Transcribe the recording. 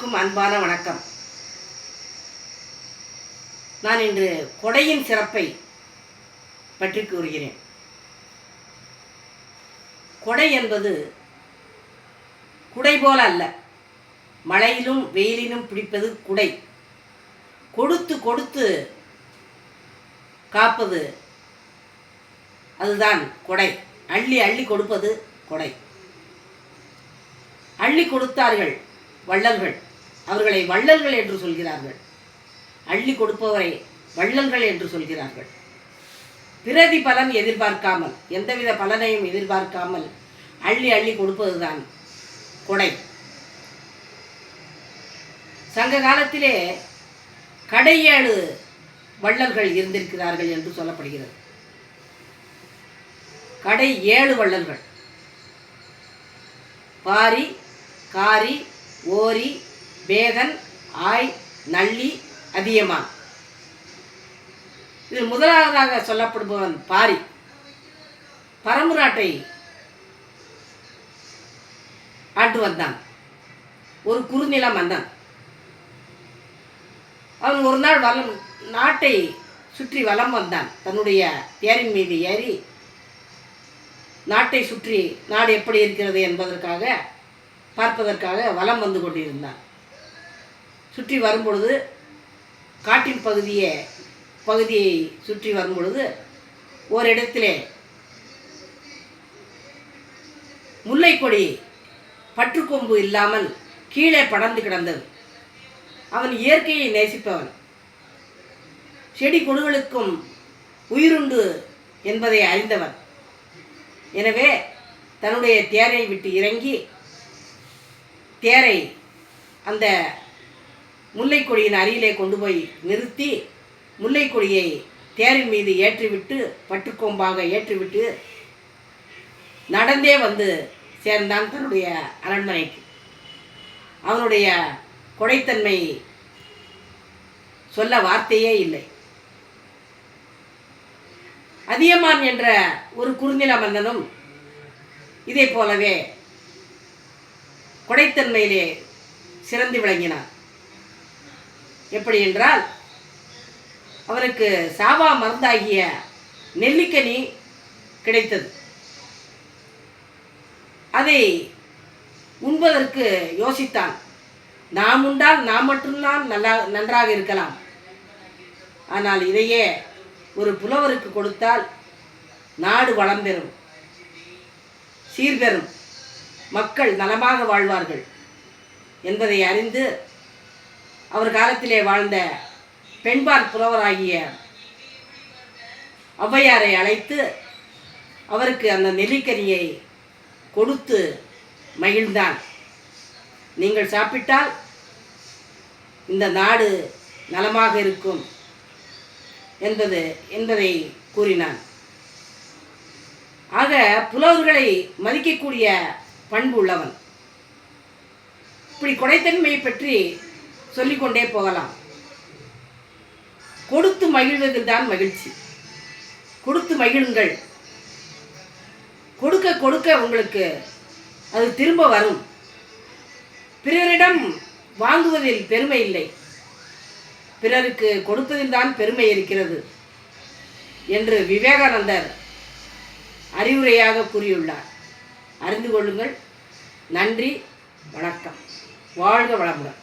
அனைவருக்கும் அன்பான வணக்கம். நான் இன்று கொடையின் சிறப்பை பற்றி கூறுகிறேன். கொடை என்பது குடை போல அல்ல, மழையிலும் வெயிலிலும் பிடிப்பது குடை. கொடுத்து கொடுத்து காப்பது அதுதான் கொடை. அள்ளி அள்ளி கொடுப்பது கொடை. அள்ளி கொடுத்தார்கள் வள்ளல்கள், அவர்களை வள்ளல்கள் என்று சொல்கிறார்கள். அள்ளி கொடுப்பவரை வள்ளல்கள் என்று சொல்கிறார்கள். பிரதி பலன் எதிர்பார்க்காமல், எந்தவித பலனையும் எதிர்பார்க்காமல் அள்ளி அள்ளி கொடுப்பதுதான் கொடை. சங்க காலத்திலே கடையேழு வள்ளல்கள் இருந்திருக்கிறார்கள் என்று சொல்லப்படுகிறது. கடை 7 வள்ளல்கள்: பாரி, காரி, ஓரி, பேகன், ஆய், நள்ளி, அதியமான். இதில் முதலாவதாக சொல்லப்படுபவன் பாரி. பரம்புராட்டை ஆண்டு வந்தான், ஒரு குறுநில மன்னன். அவன் ஒரு நாள் நாட்டை சுற்றி வலம் வந்தான். தன்னுடைய தேரின் மீது ஏறி நாட்டை சுற்றி நாடு எப்படி இருக்கிறது என்பதற்காக பார்ப்பதற்காக வலம் வந்து கொண்டிருந்தான். சுற்றி வரும்பொழுது, காட்டின் பகுதியை சுற்றி வரும்பொழுது ஓரிடத்திலே முல்லைக்கொடி பற்றுக்கொம்பு இல்லாமல் கீழே படர்ந்து கிடந்தது. அவன் இயற்கையை நேசிப்பவன், செடி கொடிகளுக்கும் உயிருண்டு என்பதை அறிந்தவன். எனவே தன்னுடைய தேரை விட்டு இறங்கி தேரை அந்த முல்லைக்கொடியின் அருகிலே கொண்டு போய் நிறுத்தி முல்லைக்கொடியை தேரின் மீது ஏற்றிவிட்டு, பட்டுக்கொம்பாக ஏற்றிவிட்டு நடந்தே வந்து சேர்ந்தான் தன்னுடைய அரண்மனைக்கு. அவனுடைய கொடைத்தன்மை சொல்ல வார்த்தையே இல்லை. அதியமான் என்ற ஒரு குறுநில மன்னனும் இதே போலவே கொடைத்தன்மையிலே சிறந்து விளங்கினான். எப்படி என்றால், அவனுக்கு சாவா மருந்தாகிய நெல்லிக்கனி கிடைத்தது. அதை உண்பதற்கு யோசித்தான். நாம் உண்டால் நாம் மட்டும்தான் நன்றாக இருக்கலாம், ஆனால் இதையே ஒரு புலவருக்கு கொடுத்தால் நாடு வளம் பெறும், சீர்பெறும், மக்கள் நலமாக வாழ்வார்கள் என்பதை அறிந்து அவர் காலத்திலே வாழ்ந்த பெண்பால் புலவராகிய ஔவையாரை அழைத்து அவருக்கு அந்த நெல்லிக்கனியை கொடுத்து மகிழ்ந்தான். நீங்கள் சாப்பிட்டால் இந்த நாடு நலமாக இருக்கும் என்பதை கூறினான். ஆக புலவர்களை மதிக்கக்கூடிய பண்பு உள்ளவன். இப்படி கொடைத்தன்மையை பற்றி சொல்லிக்கொண்டே போகலாம். கொடுத்து மகிழ்வதில் தான் மகிழ்ச்சி. கொடுத்து மகிழுங்கள். கொடுக்க கொடுக்க உங்களுக்கு அது திரும்ப வரும். பிறரிடம் வாங்குவதில் பெருமை இல்லை, பிறருக்கு கொடுப்பதில் தான் பெருமை இருக்கிறது என்று விவேகானந்தர் அறிவுரையாக கூறியுள்ளார். அறிந்து கொள்ளுங்கள். நன்றி, வணக்கம். வாழ்க வளமுடன்.